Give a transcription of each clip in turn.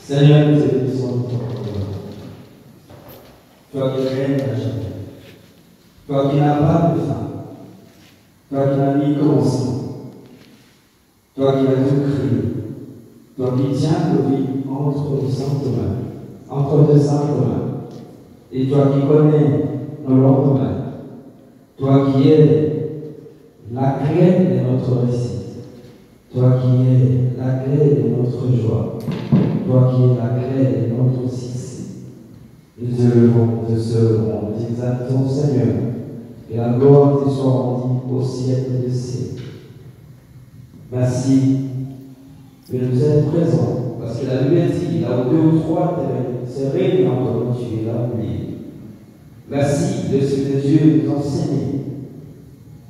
Seigneur, nous bénissons ton nom. Toi qui règnes à jamais. Toi qui n'as pas de fin. Toi qui n'as ni commencement. Toi qui as tout créé. Toi qui tiens nos vies entre tes saintes mains. Et toi qui connais nos lendemains. Toi qui es la clé de notre réussite. Toi qui es la clé de notre joie. Toi qui es la clé de notre succès. Nous élevons, nous célébrons, nous exaltons Seigneur. Et la gloire te soit rendue au siècle des siècles. Merci de nous être présents. Parce que la Bible dit, là où 2 ou 3 se réunissent en ton nom, tu es là au milieu. Merci de ce que Dieu nous enseigne.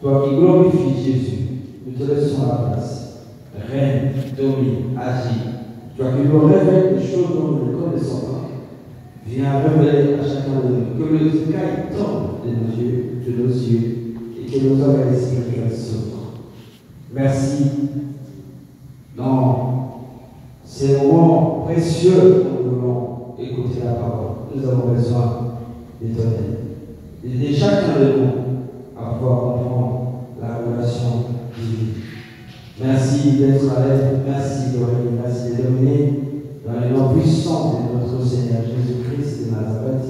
Toi qui glorifies Jésus, nous te laissons la place. Règne, domine, agis. Toi qui nous révèles des choses dont nous ne connaissons pas. Viens révéler à chacun de nous que le écaille tombe de nos yeux et que nos oreilles spirituelles s'ouvrent. Merci. Dans ces moments précieux où nous voulons écouter la parole, nous avons besoin de ton aide. D'aider chacun de nous à pouvoir comprendre la relation divine. Merci d'être à l'aide, merci de régner, merci de dominer dans les noms puissants de notre Seigneur Jésus-Christ de Nazareth.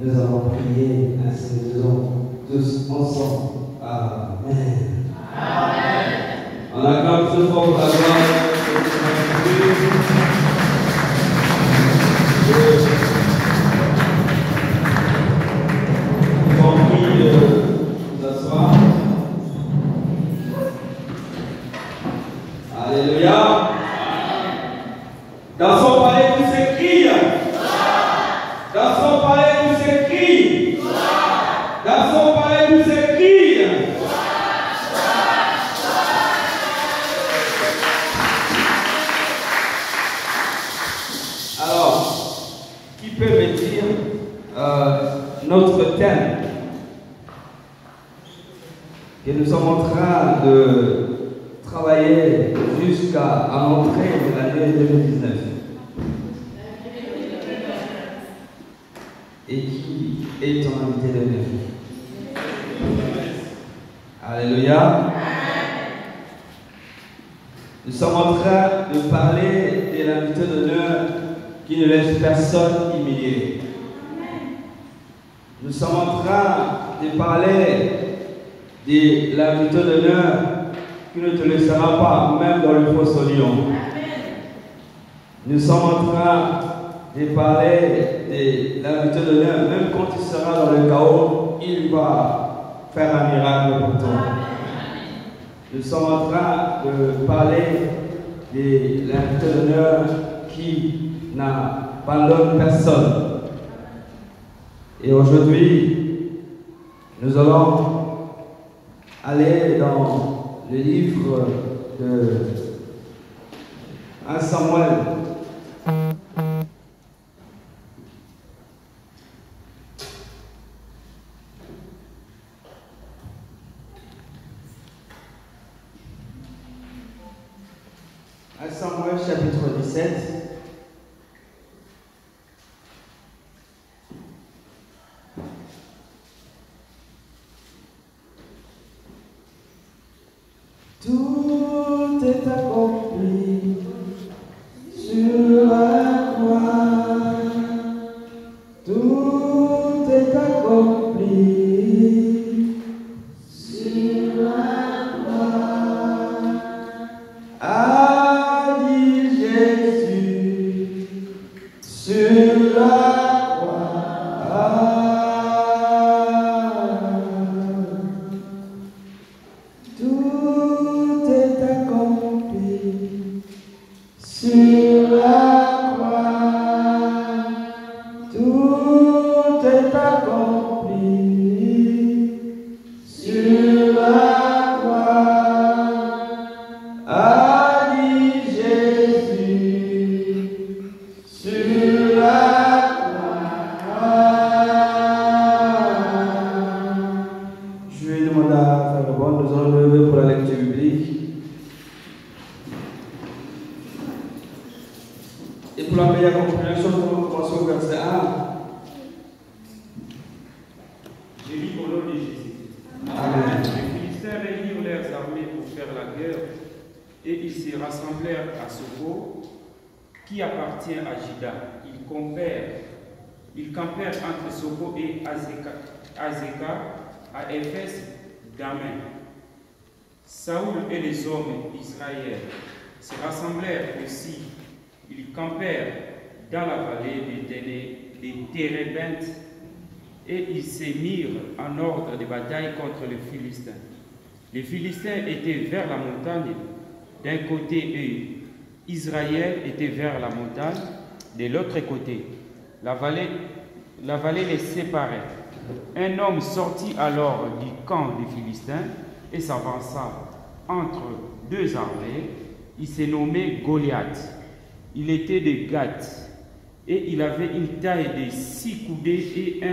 Nous allons prier, ainsi nous faisons tous ensemble. Amen. Amen. On acclame ce fort pour la gloire. On prie de vous asseoir. Alléluia. Dans son palais, tout s'écrie. Dans son palais, tout s'écrie. Dans son palais, tout s'écrie. Alors, qui peut me dire notre thème que nous sommes en train de travailler jusqu'à l'entrée de l'année 2019. Et qui est ton invité de Dieu? Alléluia. Nous sommes en train de parler de l'invité d'honneur qui ne laisse personne humilié. Nous sommes en train de parler de l'invité d'honneur qui ne te laissera pas, même dans le fosse au lion. Nous sommes en train de parler de l'invité d'honneur, même quand il sera dans le chaos, il va faire un miracle pour toi. Nous sommes en train de parler de l'invité d'honneur qui n'abandonne personne. Et aujourd'hui, nous allons aller dans le livre de 1 Samuel. Samuel chapitre 17. Tout est accompli sur la croix. Tout est accompli sur la croix. A dit Jésus sur la croix. Tout est accompli sur la croix. Tout est accompli sur la croix. A dit Jésus sur la croix. Je vais demander à Frère Bon, nous allons lever pour la lecture biblique. Et pour la meilleure compréhension, nous allons commencer au verset 1. Je lis au nom de Jésus. Amen. Les Philistins réunirent leurs armées pour faire la guerre et ils se rassemblèrent à Soko, qui appartient à Juda. Ils campèrent entre Soko et Azeka à Éphès d'Amen. Saoul et les hommes d'Israël se rassemblèrent aussi. Ils campèrent dans la vallée des Térébintes et ils se mirent en ordre de bataille contre les Philistins. Les Philistins étaient vers la montagne d'un côté et Israël était vers la montagne de l'autre côté. La vallée les séparait. Un homme sortit alors du camp des Philistins et s'avança entre deux armées. Il s'est nommé Goliath. Il était de Gath et il avait une taille de 6 coudées et un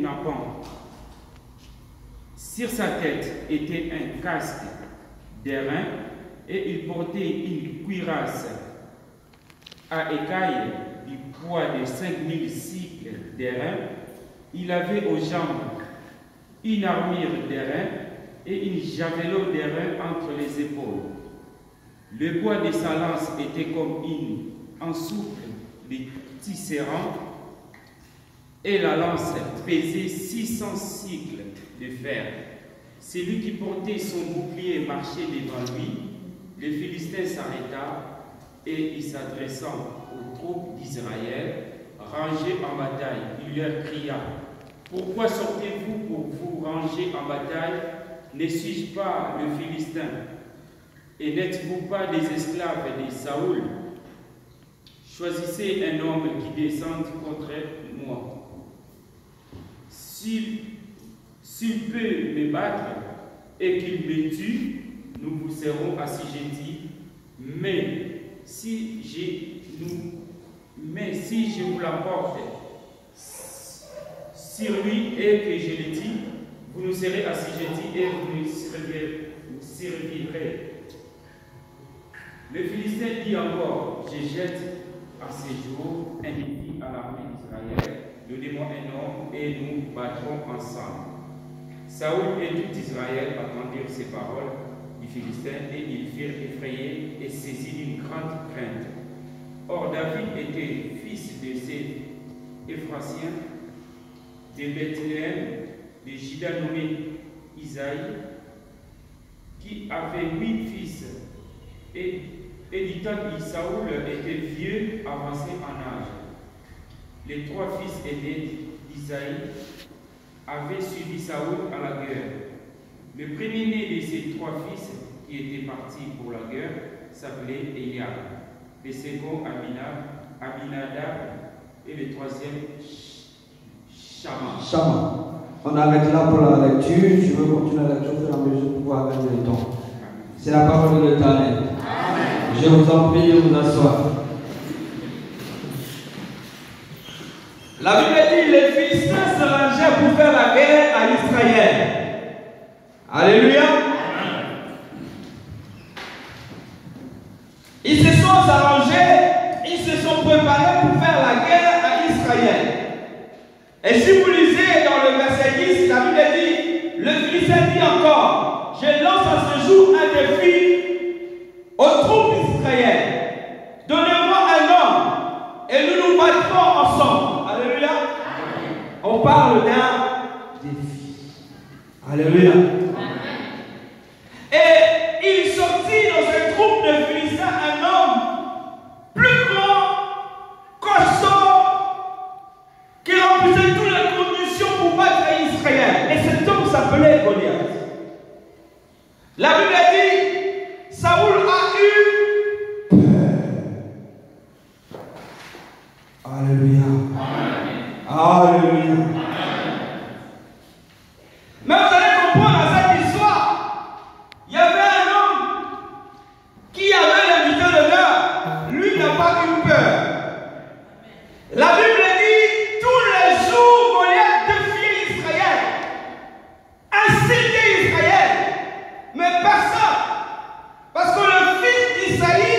napan. Sur sa tête était un casque d'airain et il portait une cuirasse à écailles du poids de 5000 cycles d'airain. Il avait aux jambes une armure d'airain et une javelot d'airain entre les épaules. Le bois de sa lance était comme un souffle de tisserand et la lance pesait 600 cycles de fer. Celui qui portait son bouclier marchait devant lui. Le Philistin s'arrêta et il s'adressant aux troupes d'Israël, rangées en bataille, il leur cria: pourquoi sortez-vous pour vous ranger en bataille? Ne suis-je pas le Philistin? Et n'êtes-vous pas des esclaves de Saoul? Choisissez un homme qui descende contre moi. S'il peut me battre et qu'il me tue, nous vous serons assujettis. Mais si je vous l'apporte sur lui et que je le tue, vous nous serez assujettis et vous nous servirez. Le Philistin dit encore: je jette à ce jour un défi à l'armée d'Israël, donnez-moi un homme et nous battrons ensemble. Saoul et tout Israël attendirent ces paroles du Philistin et ils furent effrayés et saisis d'une grande crainte. Or David était fils de ces Éphrathiens de Bethléem, de Juda nommé Isaïe, qui avait 8 fils. Et du temps où Saoul était vieux, avancé en âge. Les 3 fils aînés d'Isaïe avaient suivi Saoul à la guerre. Le premier-né de ces 3 fils qui étaient partis pour la guerre s'appelait Eliab, le second Abinadab et le troisième Shama. On arrête là pour la lecture. Je veux continuer la lecture au fur et à mesure pour pouvoir gagner le temps. C'est la parole de l'Éternel. Je vous en prie de vous asseoir. La Bible dit: les Philistins se rangèrent pour faire la guerre à Israël. Alléluia. Ils se sont arrangés, ils se sont préparés pour faire la guerre à Israël. Et si vous lisez dans le verset 10, la Bible dit, le Philistin dit encore: je lance à ce jour un défi aux troupes d'Israël. Donnez-moi un homme et nous nous battrons ensemble. Alléluia. On parle d'un défi. Alléluia. Et il sortit dans cette troupe de Philistins un homme plus grand, costaud, qui remplissait toutes les conditions pour battre Israël. Et cet homme s'appelait Goliath. La Bible dit: Saoul a eu peur. Alléluia. Alléluia. Mais vous allez comprendre à cette histoire, il y avait un homme qui avait l'invité d'honneur. Lui n'a pas eu peur. La Bible dit: tous les jours, Goliath défiait Israël, incitait Israël, mais personne. Parce que le fils d'Isaïe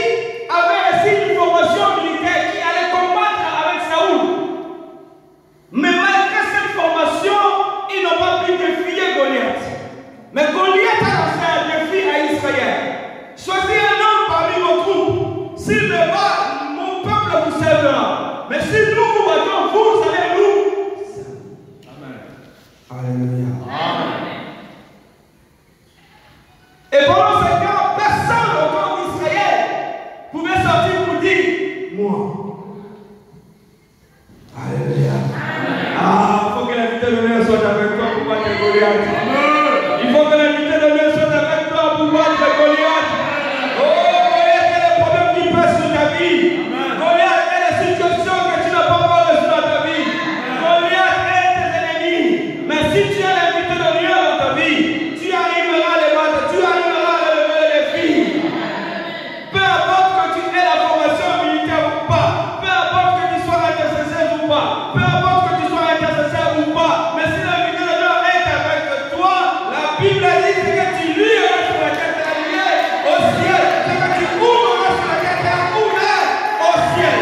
avait un signe sauvera. Mais si nous vous battons, vous allez nous. Amen. Alléluia. Amen. Et pendant ce temps, personne au camp d'Israël pouvait sortir pour dire moi. Alléluia. Ah, il faut que l'invité d'honneur soit avec toi pour battre Goliath. Il faut que l'invité d'honneur soit avec toi pour battre Goliath. Oh, Goliath est le problème qui pèse sur ta vie. Goliath est la situation que tu n'as pas encore reçue dans ta vie. Goliath est tes ennemis. Mais si tu as l'invité d'honneur dans ta vie, tu arriveras à les battre, tu arriveras à relever les défis. Peu importe que tu aies la formation militaire ou pas, peu importe que tu sois intercesseur ou pas, peu importe que tu sois intercesseur ou pas, mais si l'invité d'honneur est avec toi, la Bible dit que tu lieras sur la tête au ciel, c'est que tu ouvres sur la tête ouverte au ciel.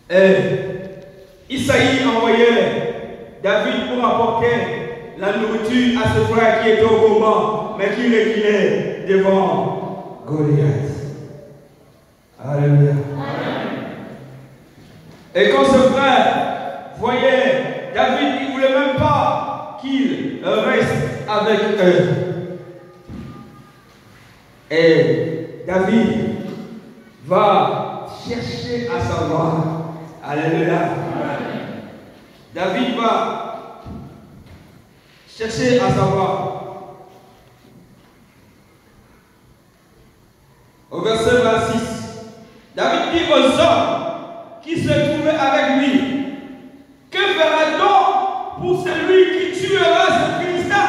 Et Isaïe envoyait David pour apporter la nourriture à ce frère qui était au combat, mais qui reculait devant Goliath. Alléluia. Et quand ce frère voyait David, il ne voulait même pas qu'il reste avec eux. Et David va chercher à savoir. Alléluia. David va chercher à savoir. Au verset 26, David dit aux hommes qui se trouvaient avec lui, que fera-t-on pour celui qui tuera ce Philistin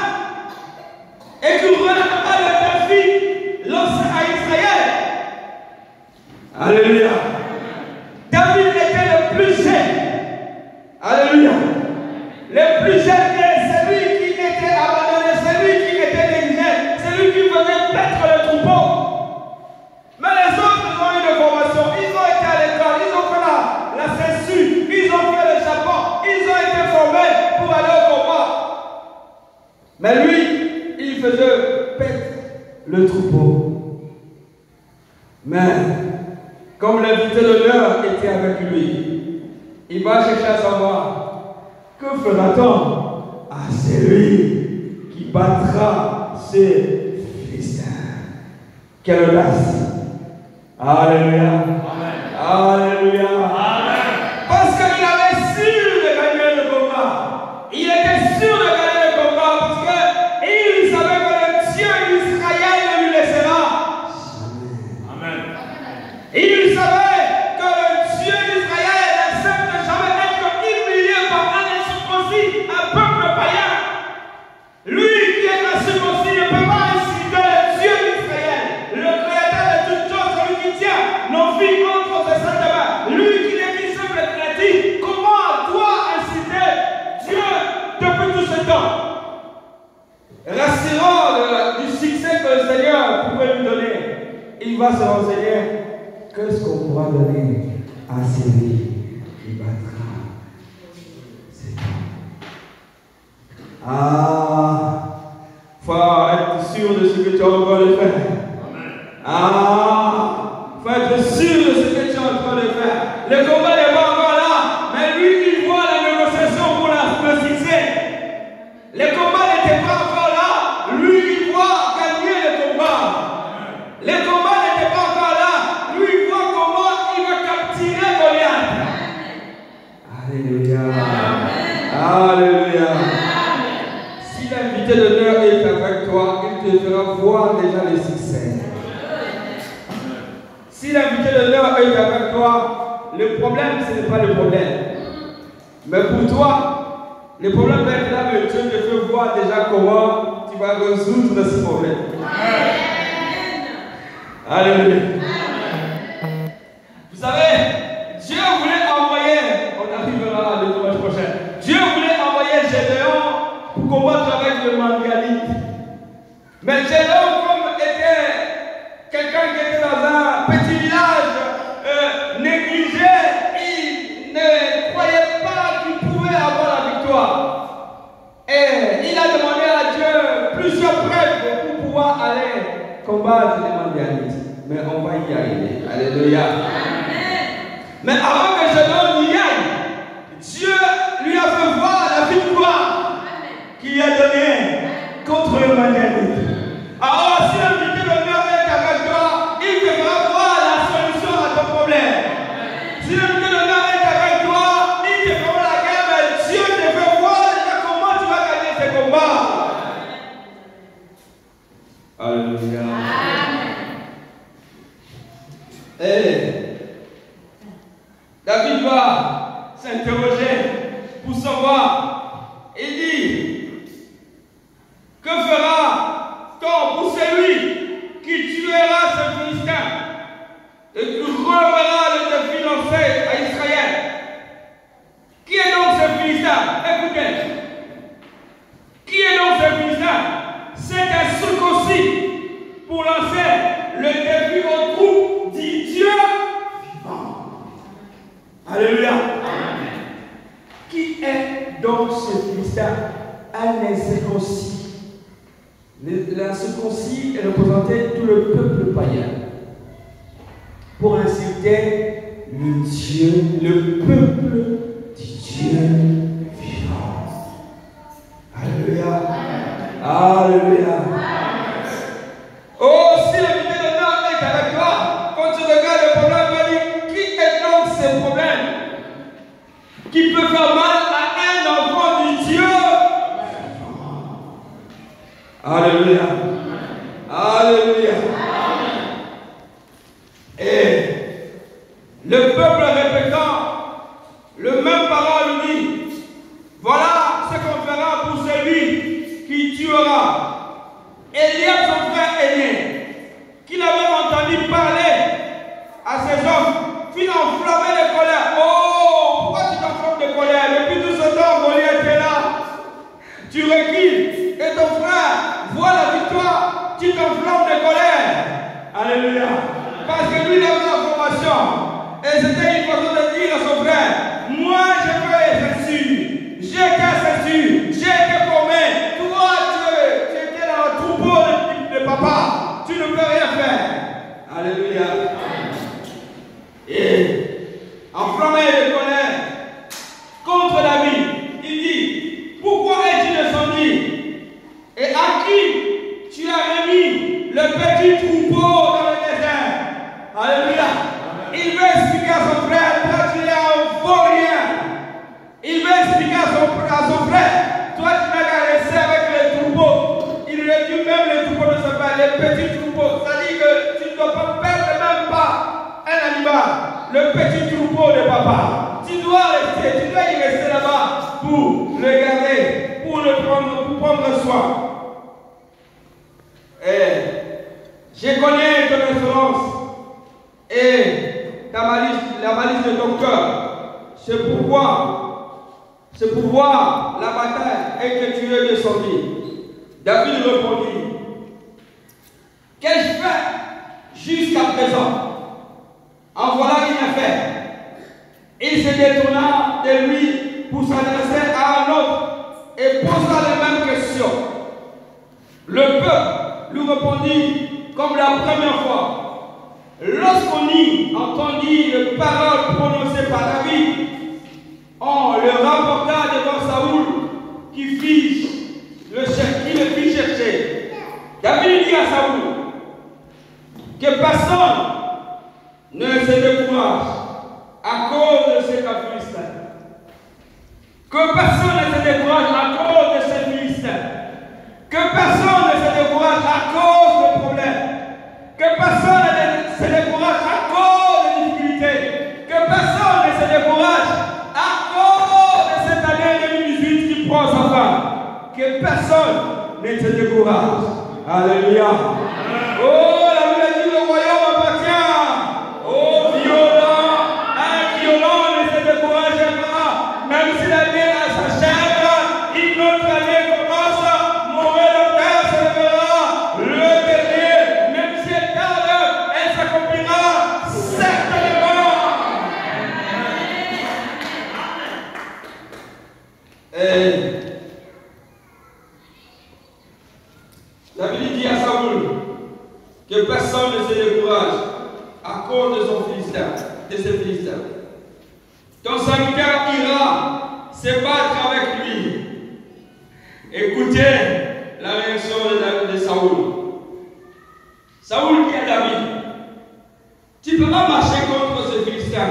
et qui relèvera le défi lancé à Israël? Alléluia. David était le plus jeune. Alléluia. Le plus jeune est celui qui était abandonné, celui qui était négligé, celui qui venait paître le troupeau. Mais les autres ont eu une formation, ils ont été à l'école, ils ont fait la censure, ils ont fait le Japon, ils ont été formés pour aller au combat. Mais lui, il faisait paître le troupeau. Mais, comme l'invité d'honneur était avec lui, il va chercher à savoir, que fera-t-on à celui qui battra ces Philistins? Quelle audace! Alléluia. Alléluia. Parce qu'il avait sûr de gagner le combat. Il était sûr de gagner le combat parce qu'il savait que le Dieu d'Israël ne lui laissera. Amen. Il savait que le Dieu d'Israël n'accepte jamais être humilié par un incirconcis, un peuple païen. Lui qui est incirconcis ne peut pas insulter le Dieu d'Israël, le créateur de toutes choses, celui qui tient nos vies entre ses saintes mains. Lui qui n'est qu'une simple créature, comment doit inciter Dieu depuis tout ce temps? Rassurant du succès que le Seigneur pourrait lui donner, il va se renseigner. Qu'est-ce qu'on pourra donner à celui qui battra? C'est Ah, faut être sûr de ce que tu es en train de faire. Ah, faut être sûr de ce que tu es en train de faire. Le combat n'est pas encore là, mais lui, il voit la négociation pour le succès. Le combat n'était pas encore là, lui, il voit gagner le combat. Le combat n'était pas encore là, lui, il voit comment il va capturer Goliath. Alléluia. Alléluia. Si l'invité d'honneur est avec toi, il te fera voir déjà le succès. Si l'invité d'honneur est avec toi, le problème, ce n'est pas le problème. Mais pour toi, le problème va être là, mais Dieu te fait voir déjà comment tu vas résoudre ce problème. Alléluia. Vous savez, Dieu voulait envoyer, on arrivera le dimanche prochain, Dieu voulait envoyer Gédéon pour combattre avec le Mangalite. Mais Gédéon, comme était quelqu'un qui était dans un petit village négligé, il ne croyait pas qu'il pouvait avoir la victoire. Et il a demandé à Dieu plusieurs prêtres pour pouvoir aller combats les mondialistes. Mais on va y arriver. Alléluia. Mais avant que Gédéon y aille, Dieu lui a fait voir la victoire qu'il a donnée contre le mondialisme. Alors, si l'invité d'honneur est avec toi, il te fera voir la solution à ton problème. Si l'invité d'honneur est avec toi, il te fera la guerre, mais Dieu te fait voir déjà comment tu vas gagner ces combats. Alléluia. Et David va s'interroger pour savoir. Il dit, que fera-t-on pour celui qui tuera ce Philistin et qui relèvera le défi lancé à Israël? Qui est donc ce Philistin? Écoutez. Qui est donc ce Philistin? C'est un circoncis pour lancer le défi aux troupes du Dieu vivant. Alléluia. Qui est donc ce Philistin? Un incirconcis. L'incirconcis représentait tout le peuple païen pour insulter le peuple du Dieu vivant. Alléluia. Alléluia. Oh, si l'invité d'honneur est avec toi, quand tu regardes le problème, tu vas dire, qui est donc ce problème qui peut faire mal à un enfant du Dieu? Alléluia. Alléluia. Et le peuple répétant le même parole dit, voilà ce qu'on fera pour celui qui tuera. Eliab, son frère aîné, qui l'avait entendu parler à ses hommes, fit enflammer de colère. Oh, pourquoi tu t'enflammes de colère? Depuis tout ce temps, Goliath était là. Tu recules et ton frère voit la victoire, tu t'enflammes de colère. Alléluia. Parce que lui, il avait la formation. Et c'était une façon de dire à son frère, moi je veux être sûr. J'ai été sûr. J'ai été formé. Toi, tu étais dans le troupeau de papa. Tu ne peux rien faire. Alléluia. Et enflammé de colère contre David, il dit, pourquoi es-tu descendu? Et à qui tu as remis le petit troupeau dans le désert? Alléluia. Il veut expliquer à son frère, toi tu es un vaurien. Il veut expliquer à son frère, toi tu n'as qu'à rester avec les troupeaux. Il réduit même les troupeaux de ce père, les petits troupeaux. C'est-à-dire que tu ne dois pas perdre même pas un animal, le petit troupeau de papa. Tu dois y rester là-bas pour le garder, pour prendre soin. Et je connais ton insolence et la malice de ton cœur. C'est pour voir la bataille et que tu es descendu. David répondit, qu'ai-je fait jusqu'à présent? En voilà une affaire. Il se détourna de lui pour s'adresser à un autre et posa les mêmes questions. Le peuple lui répondit comme la première fois. Lorsqu'on y entendit les paroles prononcées par David, on le rapporta devant Saoul qui le fit chercher. David dit à Saoul que personne ne se décourage à cause de cet Philistin. Que personne ne se décourage à cause de ces Philistins. Que personne ne se décourage à cause de problèmes. Que personne ne se décourage à cause de difficultés. Que personne ne se décourage à cause de cette année 2018 qui prend sa fin. Que personne ne se décourage. Alléluia. Oh, la Bible dit le royaume appartient aux violents. Un violent ne se décourage pas. Même si l'année s'achève, une autre année commence. Mauvais le Père se lèvera. Le dernier, même si elle tarde, elle s'accomplira certainement. Et David dit à Saoul, Que personne ne se décourage à cause de son Philistin, de ses Philistins. Ton serviteur ira se battre avec lui. Écoutez la réaction de Saoul. Saoul dit à David, tu ne peux pas marcher contre ce Philistin,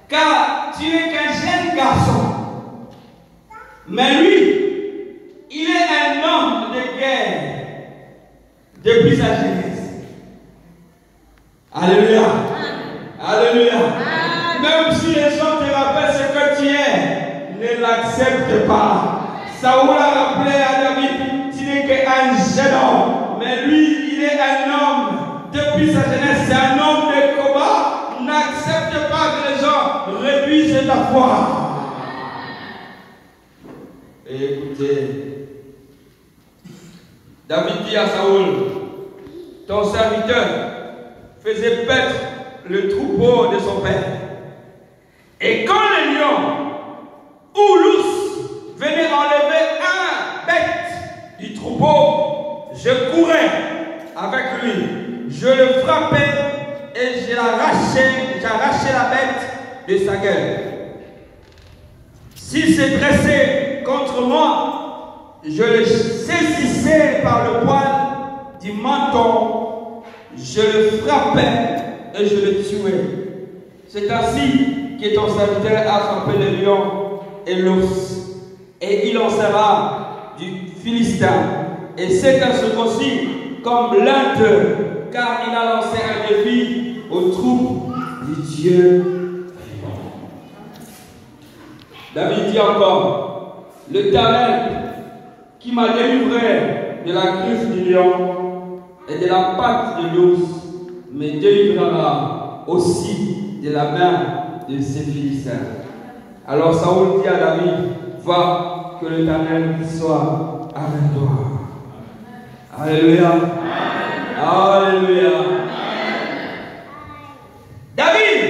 car tu n'es qu'un jeune garçon. Mais lui, il est un homme de guerre depuis sa jeunesse. Alléluia. Alléluia. Même si les gens te rappellent ce que tu es, ne l'accepte pas. Saoul a rappelé à David, tu n'es qu'un jeune homme. Mais lui, il est un homme depuis sa jeunesse. C'est un homme de combat. N'accepte pas que les gens réduisent ta foi. Et écoutez, David dit à Saoul, ton serviteur faisait paître le troupeau de son père. Et quand le lion ou l'ours venait enlever un bête du troupeau, je courais avec lui, je le frappais et j'arrachais la bête de sa gueule. S'il se dressait contre moi, je le saisissais par le poil du menton, je le frappais et je le tuais. C'est ainsi que ton serviteur a frappé le lion et l'ours, et il en sera du Philistin. Et c'est un circoncis comme l'un d'eux, car il a lancé un défi aux troupes du Dieu vivant. David dit encore, l'Éternel qui m'a délivré de la griffe du lion et de la patte de l'ours me délivrera aussi de la main de ces Philistins. Alors Saoul dit à David, va, que l'Éternel soit avec toi. Alléluia. Alléluia. David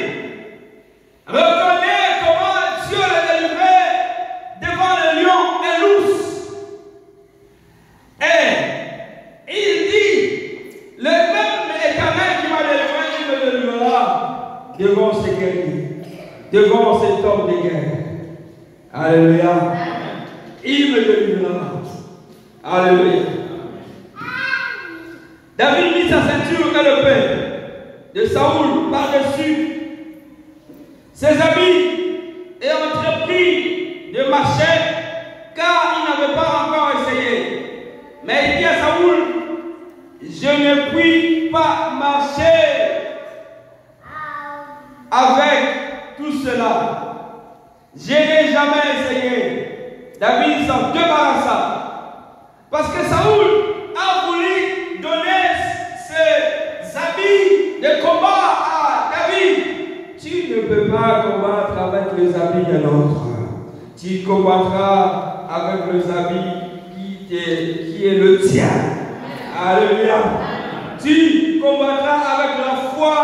reconnaît comment Dieu l'a délivré devant le lion et l'ours. Et il dit, le même Éternel qui m'a délivré, il me délivrera devant ces guerriers, devant cet homme de guerre. Alléluia. Il me délivrera. Alléluia. David mit sa ceinture et le pain de Saoul par-dessus ses habits et entreprit de marcher, car il n'avait pas encore essayé. Mais il dit à Saoul, je ne puis pas marcher avec tout cela. Je n'ai jamais essayé. David s'en débarrassa. Parce que Saoul a voulu donner ses habits de combat à David. Tu ne peux pas combattre avec les habits d'un autre. Tu combattras avec les habits qui est le tien. Alléluia. Tu combattras avec la foi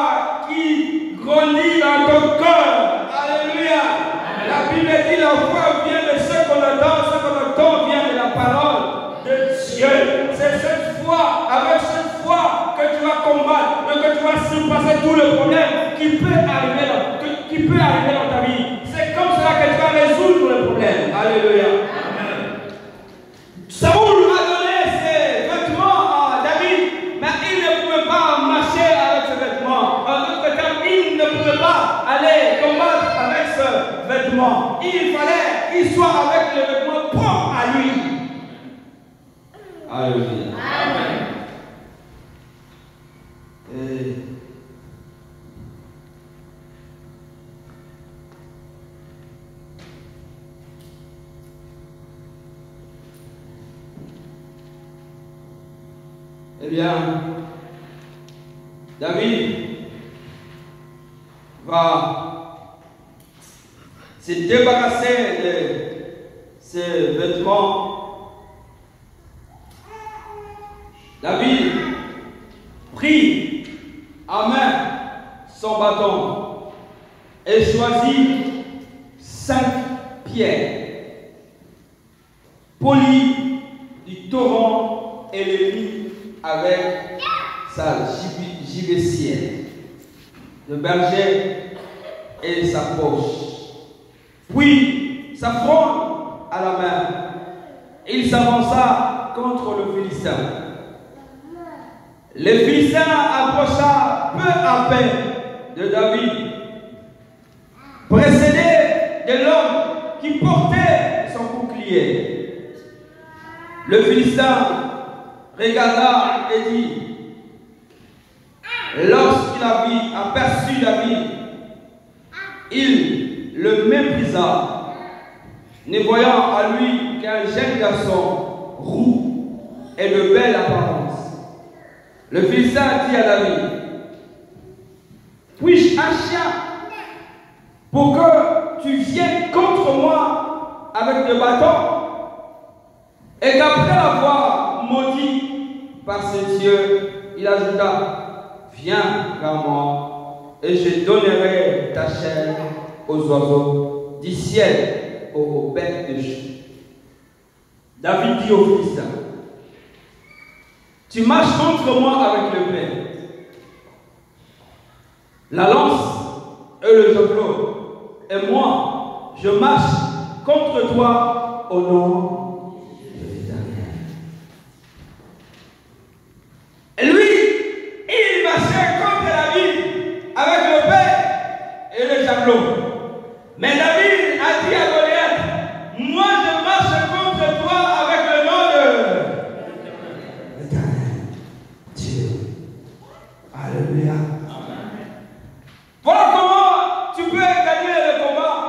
qui grandit dans ton cœur. Alléluia. La Bible dit la foi vient de ce qu'on entend vient de la parole de Dieu. C'est cette foi, avec cette foi que tu vas combattre, que tu vas surpasser tous les problèmes qui peuvent arriver dans ta vie. C'est comme cela que tu vas résoudre les problèmes. Alléluia. Saoul a donné ses vêtements à David, mais il ne pouvait pas marcher avec ses vêtements. En d'autres termes, il ne pouvait pas aller combattre avec ce vêtement. Il fallait qu'il soit avec le vêtement propre à lui. Alléluia. Amen. Eh bien, David va se débarrasser de ses vêtements. David prit à main son bâton et choisit 5 pierres polies du torrent et les mit avec sa gibecière, le berger et sa poche. Puis, sa fronde à la main, il s'avança contre le Philistin. Le Philistin approcha peu à peu de David, précédé de l'homme qui portait son bouclier. Le Philistin regarda et dit, lorsqu'il aperçut David, il le méprisa, ne voyant à lui qu'un jeune garçon roux et de belle apparence. Le Philistin dit à David, puis-je un chien pour que tu viennes contre moi avec le bâton? Et qu'après l'avoir maudit par ses dieux, il ajouta, viens vers moi et je donnerai ta chair aux oiseaux du ciel, aux bêtes de joue. David dit au Philistin, tu marches contre moi avec le père, la lance et le javelot, et moi, je marche contre toi au nom de l'Éternel. Et lui, il marchait contre David avec le père et le javelot. Mais David a dit à Goliath, moi je marche contre toi avec le nom de l'Éternel, Dieu. Alléluia. Voilà comment tu peux gagner le combat.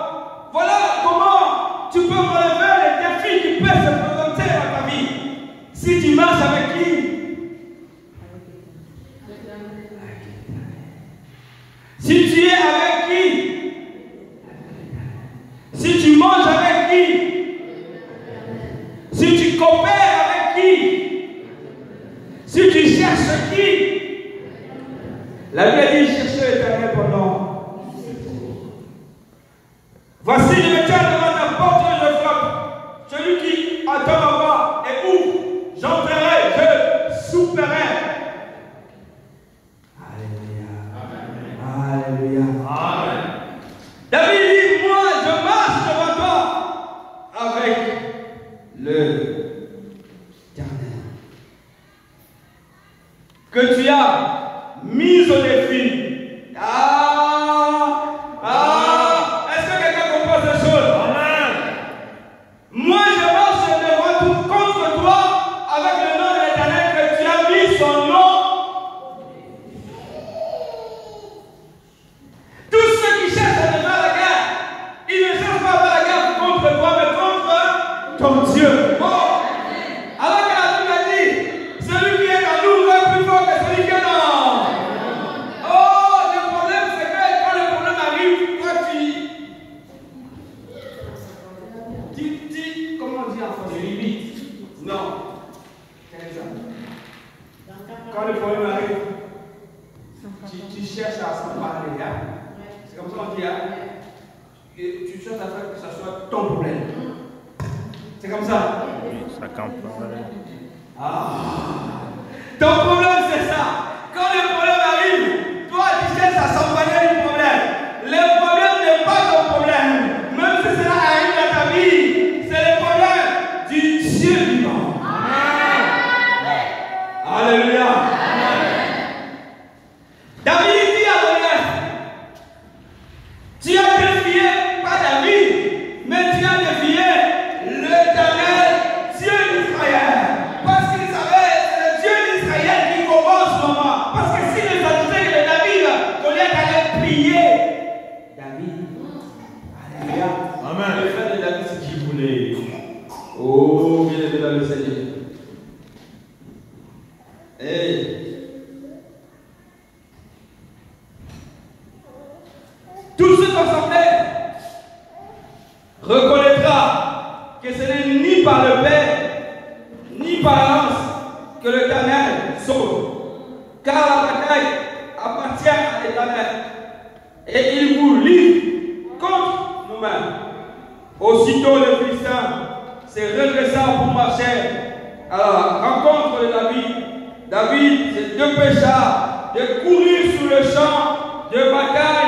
Voilà comment tu peux relever les défis qui peuvent se présenter dans ta vie. Si tu marches avec qui? Si tu es avec qui? Si tu manges avec qui? Si tu coopères avec qui? Si tu cherches qui? La Bible dit chercher l'Éternel pendant. Voici je me tiens devant ta porte et je frappe. Celui qui attend ma voix et ouvre, j'entrerai, je souperai. Alléluia. Alléluia. Amen. David dit, moi je marche devant toi avec le Éternel que tu as mis au défi. Est-ce que quelqu'un comprend ces choses? Amen. Moi je marche devant contre toi avec le nom de l'Éternel que tu as mis son nom. Tous ceux qui cherchent à faire la guerre, ils ne cherchent pas à faire la guerre contre toi, mais contre ton Dieu. Oh. Alors que la Bible a dit, celui qui est en nous est plus fort que celui qui est dans. Oh, le problème c'est que quand le problème arrive, toi comment on dit en français, limite. Non. Quand le problème arrive, tu cherches à s'en parler. Hein? C'est comme ça qu'on dit. Hein? Tu cherches à faire que ce soit ton problème. C'est comme ça. Oui, ça campe. Ton problème c'est ça. Quand le problème arrive, toi tu cherches à s'emparer du problème. Le problème n'est pas ton problème. Même si cela arrive dans ta vie, c'est le problème du Dieu vivant. Alléluia. David dit à Goliath, tu as défié pas David, mais tu as défié l'Éternel, Dieu d'Israël. Parce qu'il savait, c'est le Dieu d'Israël qui combat en ce moment. Parce que s'il les ajoutait que David, Goliath allait prier. David. Alléluia. Amen. Le frère de David, c'est qui voulait. Oh, bien aimé dans le Seigneur. Tout ce qu'assemblée reconnaîtra que ce n'est ni par le Père, ni par la lance que l'Éternel sauve. Car la bataille appartient à l'Éternel. Et il vous livre contre nous-mêmes. Aussitôt le Philistin s'est redressé pour marcher à la rencontre de David David, ces deux pécheurs, de courir sur le champ de bataille